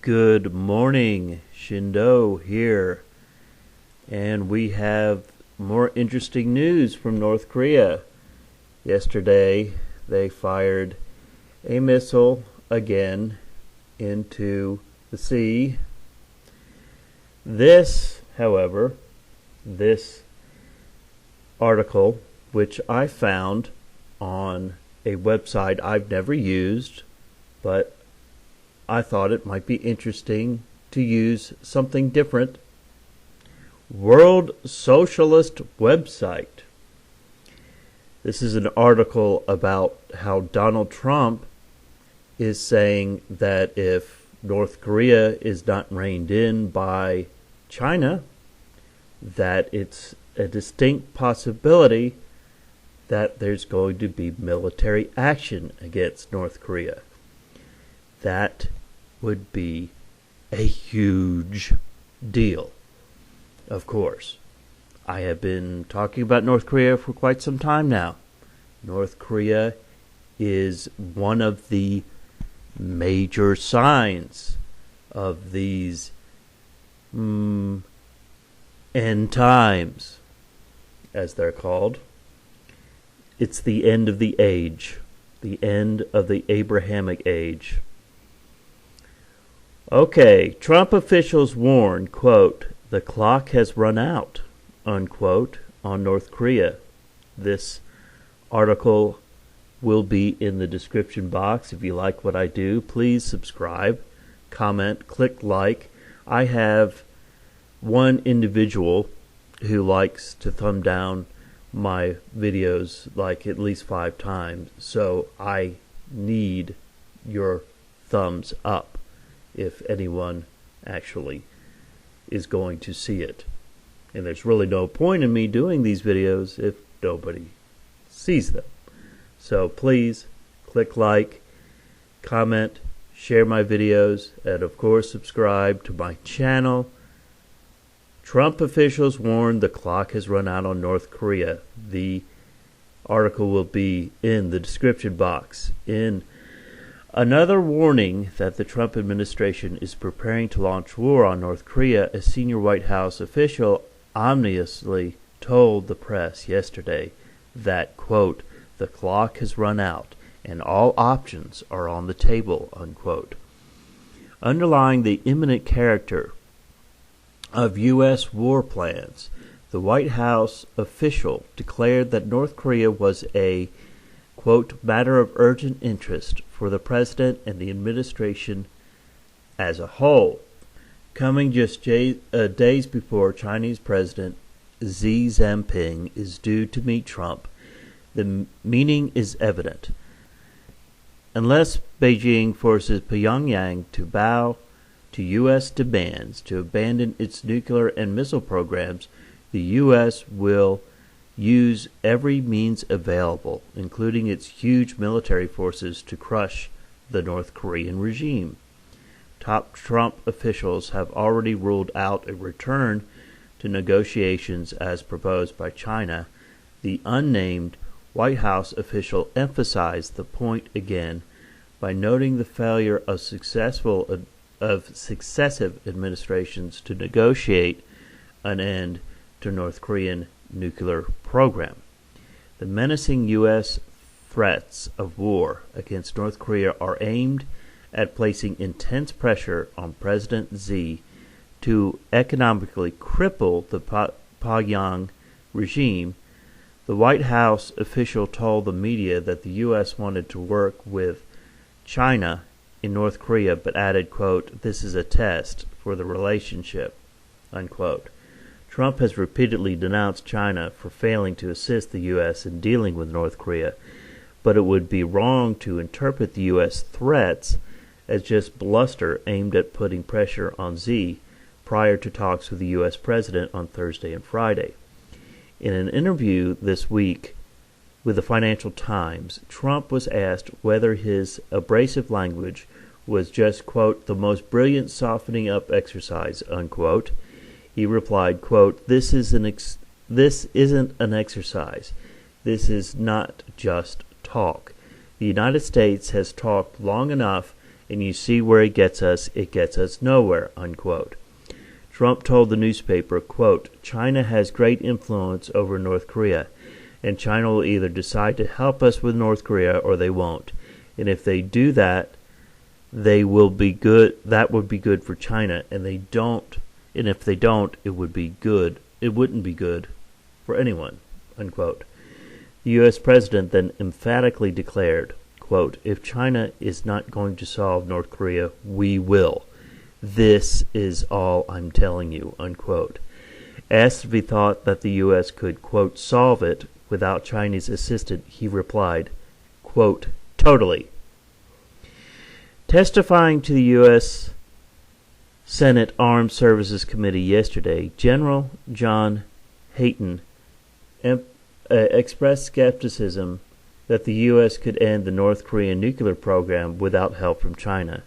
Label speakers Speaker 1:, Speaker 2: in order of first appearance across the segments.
Speaker 1: Good morning, Shindo here, and we have more interesting news from North Korea. Yesterday, they fired a missile again into the sea. This, however, this article, which I found on a website I've never used, but I thought it might be interesting to use something different. World Socialist website. This is an article about how Donald Trump is saying that if North Korea is not reined in by China, that it's a distinct possibility that there's going to be military action against North Korea. That would be a huge deal, of course. I have been talking about North Korea for quite some time now. North Korea is one of the major signs of these end times, as they're called. It's the end of the age, the end of the Abrahamic age. Okay, Trump officials warn, quote, the clock has run out, unquote, on North Korea. This article will be in the description box. If you like what I do, please subscribe, comment, click like. I have one individual who likes to thumb down my videos like at least 5 times, so I need your thumbs up if anyone actually is going to see it. And there's really no point in me doing these videos if nobody sees them. So please click like, comment, share my videos, and of course subscribe to my channel. Trump officials warn the clock has run out on North Korea. The article will be in the description box. In another warning that the Trump administration is preparing to launch war on North Korea, a senior White House official ominously told the press yesterday that, quote, the clock has run out and all options are on the table, unquote. Underlying the imminent character of U.S. war plans, the White House official declared that North Korea was a, quote, matter of urgent interest for the president and the administration as a whole, coming just days before Chinese President Xi Jinping is due to meet Trump. The meaning is evident. Unless Beijing forces Pyongyang to bow to U.S. demands to abandon its nuclear and missile programs, the U.S. will use every means available, including its huge military forces, to crush the North Korean regime. Top Trump officials have already ruled out a return to negotiations as proposed by China. The unnamed White House official emphasized the point again by noting the failure of successive administrations to negotiate an end to North Korean nuclear program. The menacing U.S. threats of war against North Korea are aimed at placing intense pressure on President Xi to economically cripple the Pyongyang regime. The White House official told the media that the U.S. wanted to work with China in North Korea, but added, quote, this is a test for the relationship, unquote. Trump has repeatedly denounced China for failing to assist the U.S. in dealing with North Korea, but it would be wrong to interpret the U.S. threats as just bluster aimed at putting pressure on Xi prior to talks with the U.S. president on Thursday and Friday. In an interview this week with the Financial Times, Trump was asked whether his abrasive language was just, quote, the most brilliant softening up exercise, unquote. He replied, quote, this isn't an exercise. This is not just talk. The United States has talked long enough and you see where it gets us nowhere, unquote. Trump told the newspaper, quote, China has great influence over North Korea, and China will either decide to help us with North Korea or they won't. And if they do that, they will be good. That would be good for China, and if they don't, it would be good. It wouldn't be good for anyone, unquote. The U.S. president then emphatically declared, quote, if China is not going to solve North Korea, we will. This is all I'm telling you, unquote. Asked if he thought that the U.S. could, quote, solve it without Chinese assistance, he replied, quote, totally. Testifying to the U.S. Senate Armed Services Committee yesterday, General John Hayton expressed skepticism that the U.S. could end the North Korean nuclear program without help from China.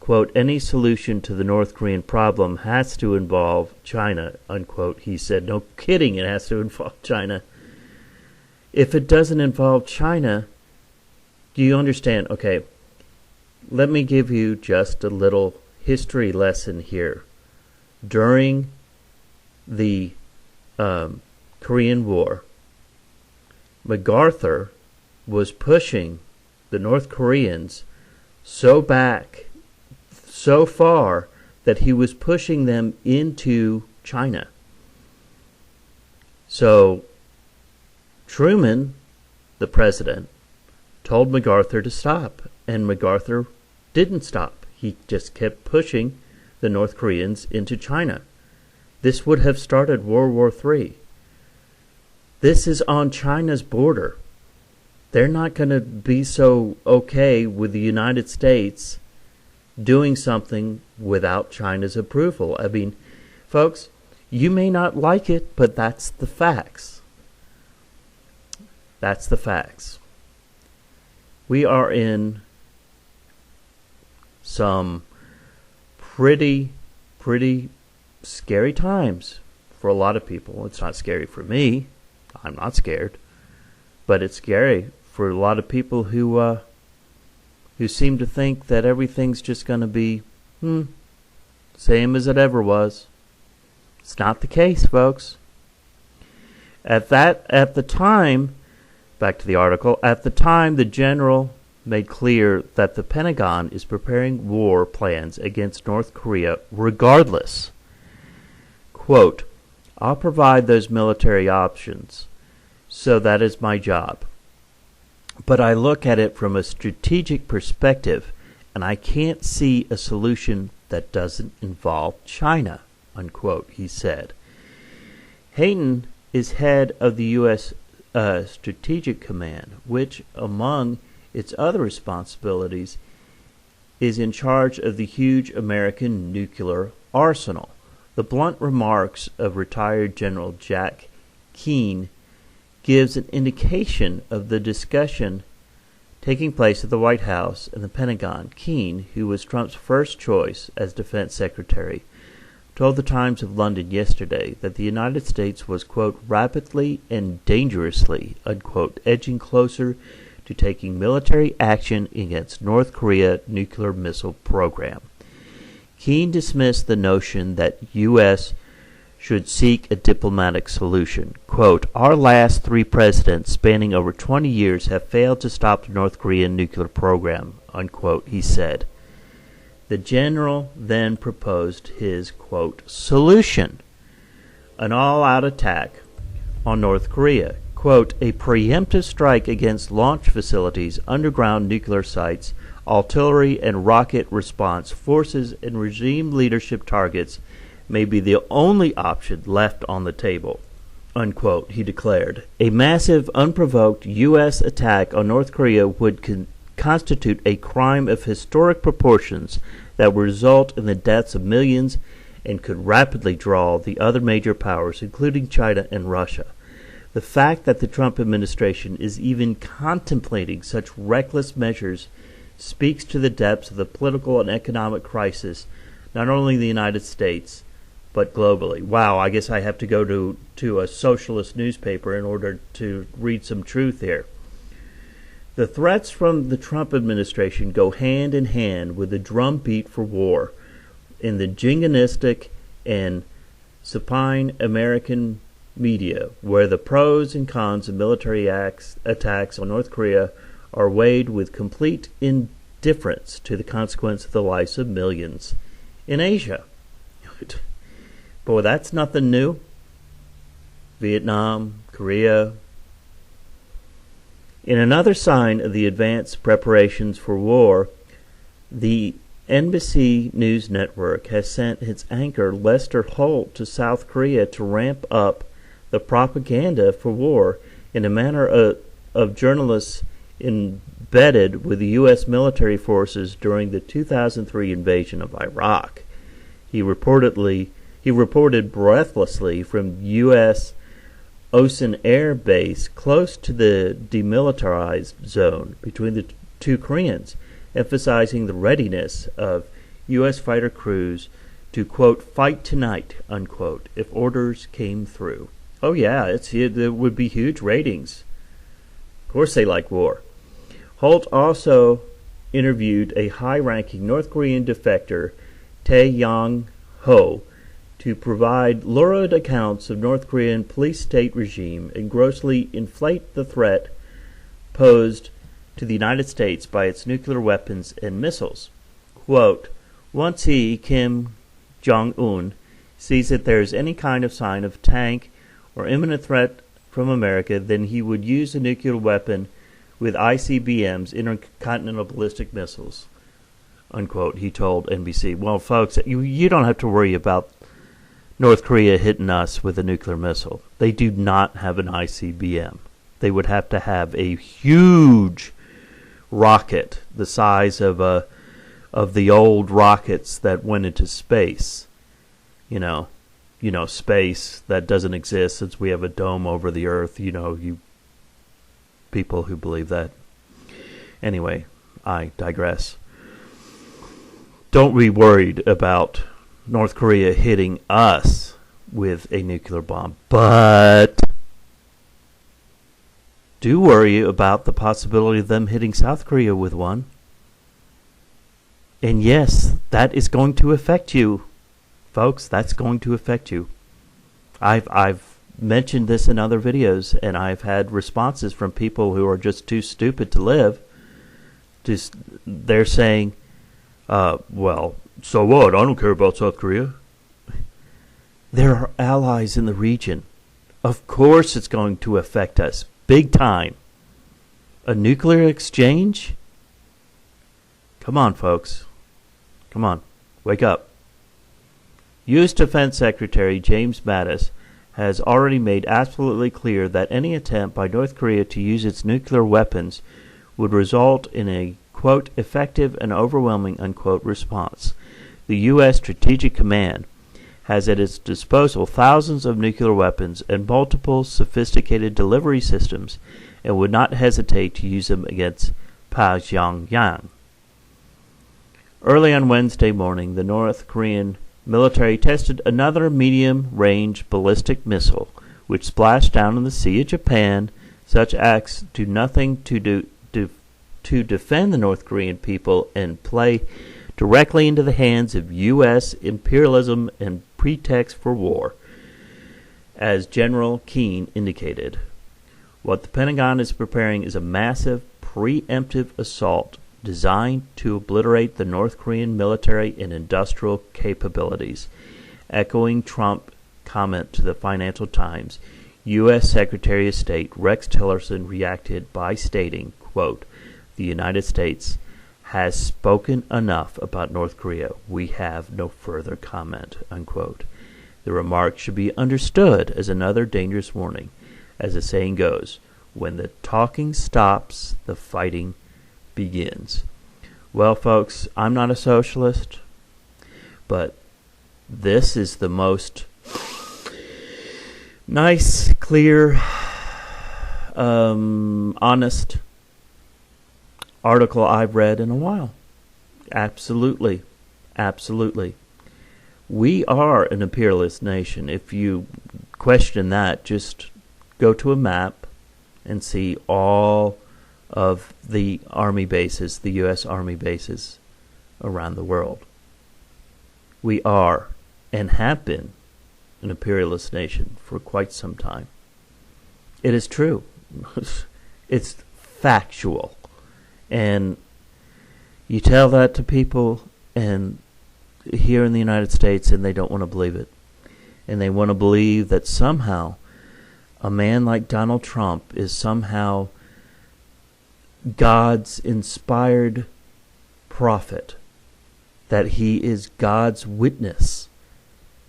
Speaker 1: Quote, any solution to the North Korean problem has to involve China, unquote, he said. No kidding, it has to involve China. If it doesn't involve China, do you understand? Okay, let me give you just a little history lesson here. During the Korean War, MacArthur was pushing the North Koreans so far that he was pushing them into China. So Truman, the president, told MacArthur to stop, and MacArthur didn't stop. He just kept pushing the North Koreans into China. This would have started World War III. This is on China's border. They're not going to be so okay with the United States doing something without China's approval. I mean, folks, you may not like it, but that's the facts. That's the facts. We are in some pretty scary times for a lot of people. It's not scary for me. I'm not scared. But it's scary for a lot of people who seem to think that everything's just going to be same as it ever was. It's not the case, folks. At the time, back to the article, at the time the general made clear that the Pentagon is preparing war plans against North Korea regardless. Quote, I'll provide those military options, so that is my job. But I look at it from a strategic perspective, and I can't see a solution that doesn't involve China, unquote, he said. Hayton is head of the U.S. Strategic Command, which, among its other responsibilities, is in charge of the huge American nuclear arsenal. The blunt remarks of retired General Jack Keane gives an indication of the discussion taking place at the White House and the Pentagon. Keane, who was Trump's first choice as defense secretary, told the Times of London yesterday that the United States was, quote, rapidly and dangerously, unquote, edging closer to taking military action against North Korea nuclear missile program. Keane dismissed the notion that U.S. should seek a diplomatic solution. Quote, our last three presidents spanning over 20 years have failed to stop the North Korean nuclear program, unquote, he said. The general then proposed his, quote, solution, an all-out attack on North Korea. Quote, a preemptive strike against launch facilities, underground nuclear sites, artillery and rocket response forces, and regime leadership targets may be the only option left on the table, unquote, he declared. A massive, unprovoked U.S. attack on North Korea would constitute a crime of historic proportions that would result in the deaths of millions and could rapidly draw the other major powers, including China and Russia. The fact that the Trump administration is even contemplating such reckless measures speaks to the depths of the political and economic crisis, not only in the United States, but globally. Wow, I guess I have to go to a socialist newspaper in order to read some truth here. The threats from the Trump administration go hand in hand with the drumbeat for war in the jingoistic and supine American media, where the pros and cons of military attacks on North Korea are weighed with complete indifference to the consequence of the lives of millions in Asia. Boy, that's nothing new. Vietnam, Korea. In another sign of the advanced preparations for war, the NBC News Network has sent its anchor Lester Holt to South Korea to ramp up the propaganda for war in a manner of journalists embedded with the U.S. military forces during the 2003 invasion of Iraq. He reported breathlessly from U.S. Osan Air Base close to the demilitarized zone between the two Koreans, emphasizing the readiness of U.S. fighter crews to, quote, fight tonight, unquote, if orders came through. Oh yeah, it would be huge ratings. Of course they like war. Holt also interviewed a high-ranking North Korean defector, Tae Yong-ho, to provide lurid accounts of North Korean police-state regime and grossly inflate the threat posed to the United States by its nuclear weapons and missiles. Quote, once he, Kim Jong-un, sees that there is any kind of sign of tank or imminent threat from America, then he would use a nuclear weapon with ICBMs, intercontinental ballistic missiles, unquote, he told NBC. Well, folks, you don't have to worry about North Korea hitting us with a nuclear missile. They do not have an ICBM. They would have to have a huge rocket the size of the old rockets that went into space. You know, space that doesn't exist since we have a dome over the earth. You people who believe that. Anyway, I digress. Don't be worried about North Korea hitting us with a nuclear bomb, but do worry about the possibility of them hitting South Korea with one. And yes, that is going to affect you, folks. That's going to affect you. I've mentioned this in other videos, and I've had responses from people who are just too stupid to live. They're saying, well, so what? I don't care about South Korea. There are allies in the region. Of course it's going to affect us. Big time. A nuclear exchange? Come on, folks. Come on. Wake up. U.S. Defense Secretary James Mattis has already made absolutely clear that any attempt by North Korea to use its nuclear weapons would result in a, quote, effective and overwhelming, unquote, response. The U.S. Strategic Command has at its disposal thousands of nuclear weapons and multiple sophisticated delivery systems and would not hesitate to use them against Pyongyang. Early on Wednesday morning, the North Korean military tested another medium-range ballistic missile, which splashed down in the Sea of Japan. Such acts do nothing to defend the North Korean people and play directly into the hands of U.S. imperialism and pretext for war, as General Keane indicated. What the Pentagon is preparing is a massive preemptive assault designed to obliterate the North Korean military and industrial capabilities. Echoing Trump's comment to the Financial Times, U.S. Secretary of State Rex Tillerson reacted by stating, quote, the United States has spoken enough about North Korea. We have no further comment, unquote. The remark should be understood as another dangerous warning. As the saying goes, when the talking stops, the fighting begins. Well, folks, I'm not a socialist, but this is the most nice, clear, honest article I've read in a while. Absolutely. Absolutely. We are an imperialist nation. If you question that, just go to a map and see all of the Army bases, the U.S. Army bases around the world. We are and have been an imperialist nation for quite some time. It is true. It's factual. And you tell that to people and here in the United States, and they don't want to believe it. And they want to believe that somehow a man like Donald Trump is somehow God's inspired prophet, that he is God's witness.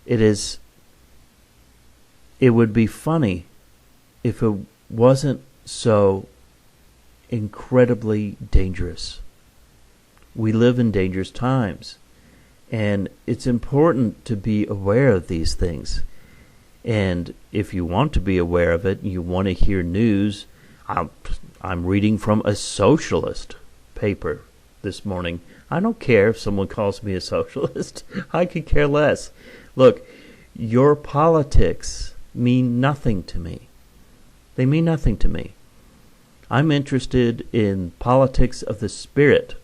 Speaker 1: It would be funny if it wasn't so incredibly dangerous. We live in dangerous times, and it's important to be aware of these things. And if you want to be aware of it, you want to hear news. I'm reading from a socialist paper this morning. I don't care if someone calls me a socialist. I could care less. Look, your politics mean nothing to me. They mean nothing to me. I'm interested in politics of the spirit.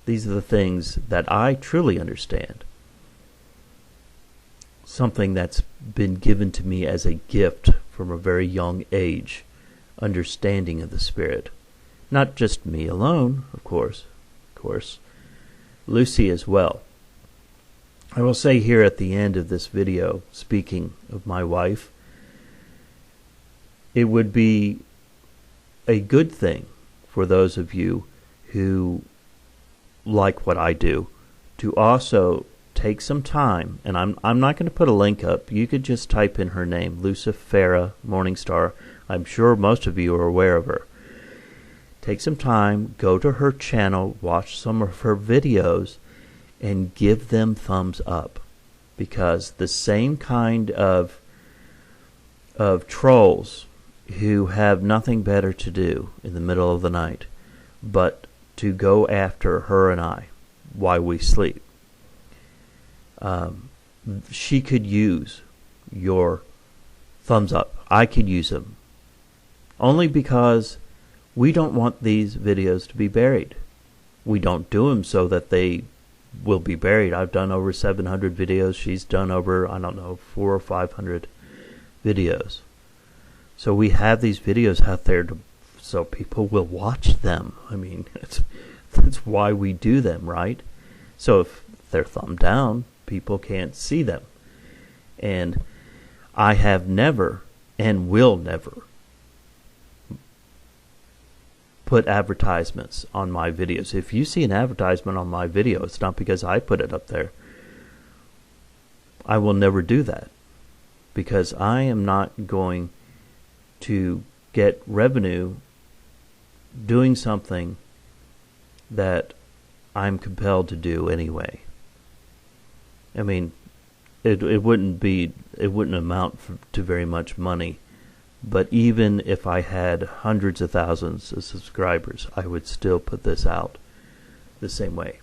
Speaker 1: These are the things that I truly understand. Something that's been given to me as a gift from a very young age. Understanding of the spirit. Not just me alone, of course. Lucy as well. I will say here at the end of this video, speaking of my wife, it would be a good thing for those of you who like what I do to also take some time, and I'm not going to put a link up. You could just type in her name, Lucifera Morningstar. I'm sure most of you are aware of her. Take some time, go to her channel, watch some of her videos, and give them thumbs up, because the same kind of trolls who have nothing better to do in the middle of the night but to go after her and I while we sleep. She could use your thumbs up. I could use them. Only because we don't want these videos to be buried. We don't do them so that they will be buried. I've done over 700 videos. She's done over, 400 or 500 videos. So we have these videos out there so people will watch them. I mean, that's why we do them, right? So if they're thumbed down, people can't see them. And I have never and will never put advertisements on my videos. If you see an advertisement on my video, it's not because I put it up there. I will never do that, because I am not going to get revenue doing something that I'm compelled to do anyway. I mean, it wouldn't amount to very much money, but even if I had hundreds of thousands of subscribers, I would still put this out the same way.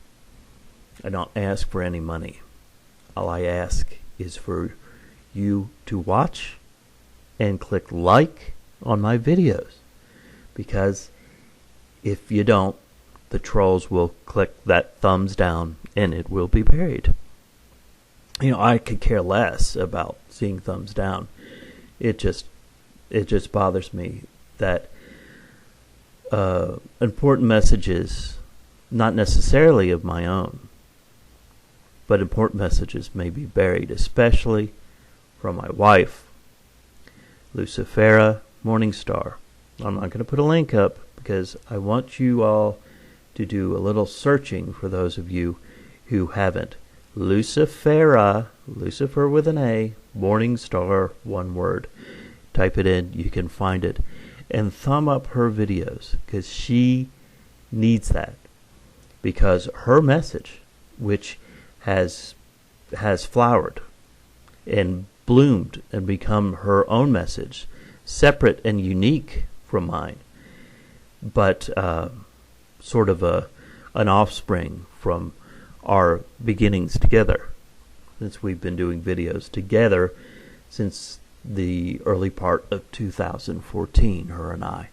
Speaker 1: I don't ask for any money. All I ask is for you to watch and click like on my videos, because if you don't, the trolls will click that thumbs down and it will be buried. I could care less about seeing thumbs down. It just bothers me that important messages, not necessarily of my own, but important messages may be buried, especially from my wife, Lucifera Morningstar. I'm not going to put a link up because I want you all to do a little searching for those of you who haven't. Lucifera, Lucifer with an A, Morningstar, one word. Type it in, you can find it. And thumb up her videos, because she needs that. Because her message, which has flowered and bloomed and become her own message, separate and unique from mine, but sort of an offspring from our beginnings together, since we've been doing videos together since the early part of 2014, her and I.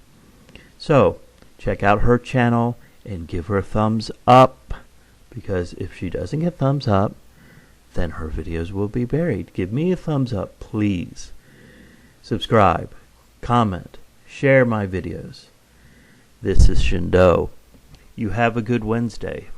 Speaker 1: So check out her channel and give her a thumbs up, because if she doesn't get thumbs up, then her videos will be buried. Give me a thumbs up, please. Subscribe, comment, share my videos. This is Shindo. You have a good Wednesday.